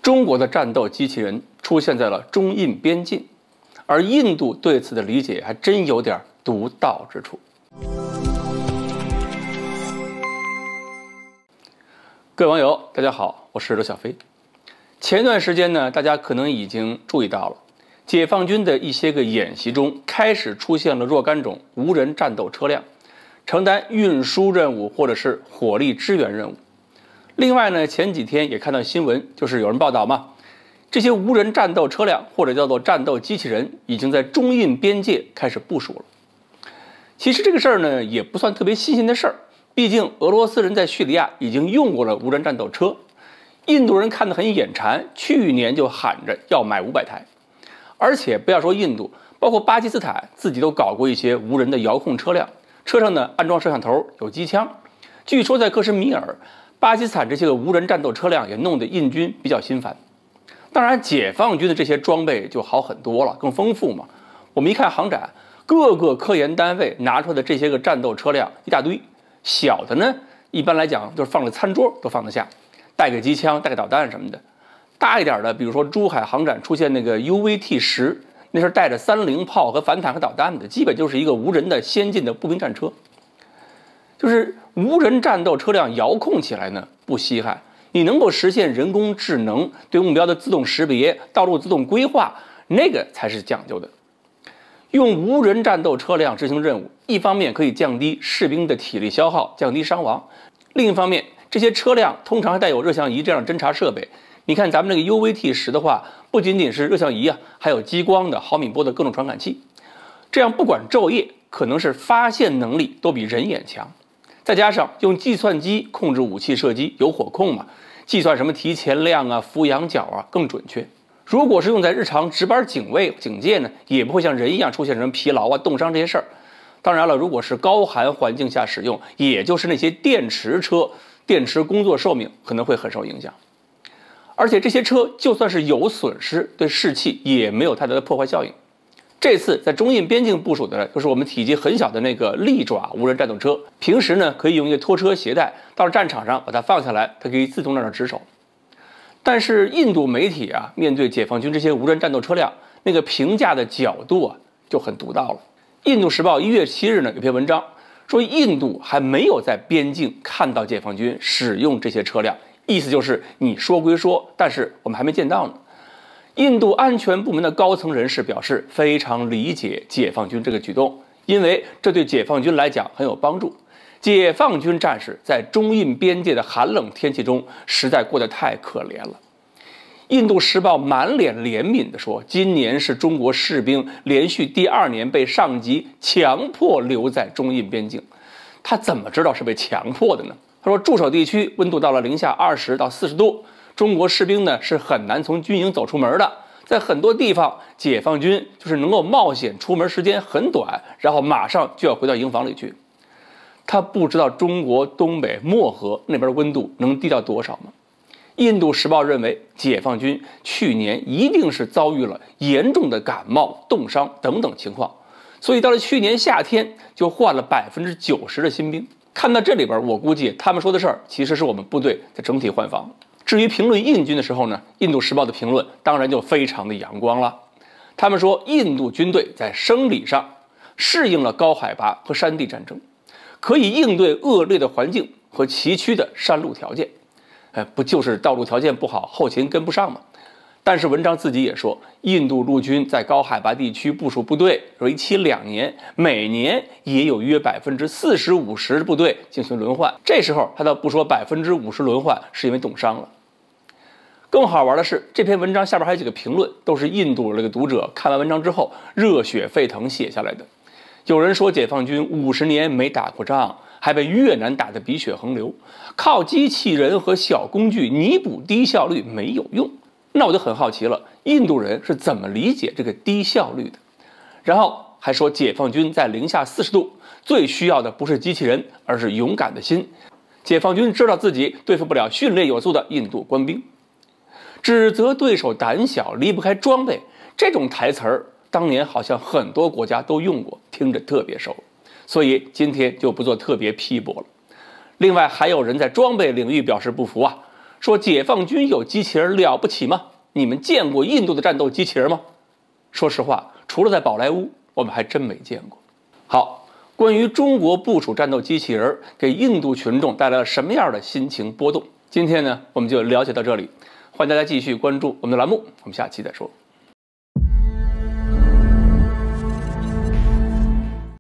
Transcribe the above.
中国的战斗机器人出现在了中印边境，而印度对此的理解还真有点独到之处。各位网友，大家好，我是刘小飞。前段时间呢，大家可能已经注意到了，解放军的一些个演习中开始出现了若干种无人战斗车辆，承担运输任务或者是火力支援任务。另外呢，前几天也看到新闻，就是有人报道嘛，这些无人战斗车辆或者叫做战斗机器人，已经在中印边界开始部署了。其实这个事儿呢，也不算特别新鲜的事儿，毕竟俄罗斯人在叙利亚已经用过了无人战斗车，印度人看得很眼馋，去年就喊着要买500台。而且不要说印度，包括巴基斯坦自己都搞过一些无人的遥控车辆，车上呢安装摄像头，有机枪。据说在克什米尔，巴基斯坦这些个无人战斗车辆也弄得印军比较心烦。当然，解放军的这些装备就好很多了，更丰富嘛。我们一看航展，各个科研单位拿出来的这些个战斗车辆一大堆，小的呢，一般来讲就是放在餐桌都放得下，带个机枪、带个导弹什么的。大一点的，比如说珠海航展出现那个 UVT-10，那是带着30炮和反坦克导弹的，基本就是一个无人的先进的步兵战车。就是无人战斗车辆遥控起来呢不稀罕，你能够实现人工智能对目标的自动识别、道路自动规划，那个才是讲究的。用无人战斗车辆执行任务，一方面可以降低士兵的体力消耗，降低伤亡；另一方面，这些车辆通常还带有热像仪这样的侦察设备。你看咱们这个 UVT-10的话，不仅仅是热像仪啊，还有激光的、毫米波的各种传感器。这样不管昼夜，可能是发现能力都比人眼强。再加上用计算机控制武器射击，有火控嘛，计算什么提前量啊、俯仰角啊更准确。如果是用在日常值班警卫、警戒呢，也不会像人一样出现什么疲劳啊、冻伤这些事儿。当然了，如果是高寒环境下使用，也就是那些电池车，电池工作寿命可能会很受影响。而且这些车就算是有损失，对士气也没有太大的破坏效应。这次在中印边境部署的就是我们体积很小的那个利爪无人战斗车，平时呢可以用一个拖车携带，到了战场上把它放下来，它可以自动在那儿值守。但是印度媒体啊，面对解放军这些无人战斗车辆，那个评价的角度啊就很独到了。印度时报1月7日呢有篇文章说，印度还没有在边境看到解放军使用这些车辆，意思就是你说归说，但是我们还没见到呢。印度安全部门的高层人士表示，非常理解解放军这个举动，因为这对解放军来讲很有帮助。解放军战士在中印边界的寒冷天气中，实在过得太可怜了。印度时报满脸怜悯地说，今年是中国士兵连续第2年被上级强迫留在中印边境。他怎么知道是被强迫的呢？他说，驻守地区温度到了-20到40度，中国士兵呢是很难从军营走出门的。在很多地方，解放军就是能够冒险出门时间很短，然后马上就要回到营房里去。他不知道中国东北漠河那边温度能低到多少吗？印度时报认为，解放军去年一定是遭遇了严重的感冒、冻伤等等情况，所以到了去年夏天就换了90%的新兵。看到这里边，我估计他们说的事儿其实是我们部队在整体换防。至于评论印军的时候呢，印度时报的评论当然就非常的阳光了。他们说，印度军队在生理上适应了高海拔和山地战争，可以应对恶劣的环境和崎岖的山路条件。不就是道路条件不好，后勤跟不上吗？但是文章自己也说，印度陆军在高海拔地区部署部队，为期2年，每年也有约40-50%的部队进行轮换。这时候他倒不说50%轮换是因为冻伤了。更好玩的是，这篇文章下边还有几个评论，都是印度这个读者看完文章之后热血沸腾写下来的。有人说，解放军50年没打过仗，还被越南打得鼻血横流，靠机器人和小工具弥补低效率没有用。那我就很好奇了，印度人是怎么理解这个低效率的？然后还说，解放军在-40度最需要的不是机器人，而是勇敢的心。解放军知道自己对付不了训练有素的印度官兵。指责对手胆小离不开装备，这种台词儿当年好像很多国家都用过，听着特别熟，所以今天就不做特别批驳了。另外还有人在装备领域表示不服啊，说解放军有机器人了不起吗？你们见过印度的战斗机器人吗？说实话，除了在宝莱坞，我们还真没见过。好，关于中国部署战斗机器人给印度群众带来了什么样的心情波动，今天呢，我们就了解到这里。欢迎大家继续关注我们的栏目，我们下期再说。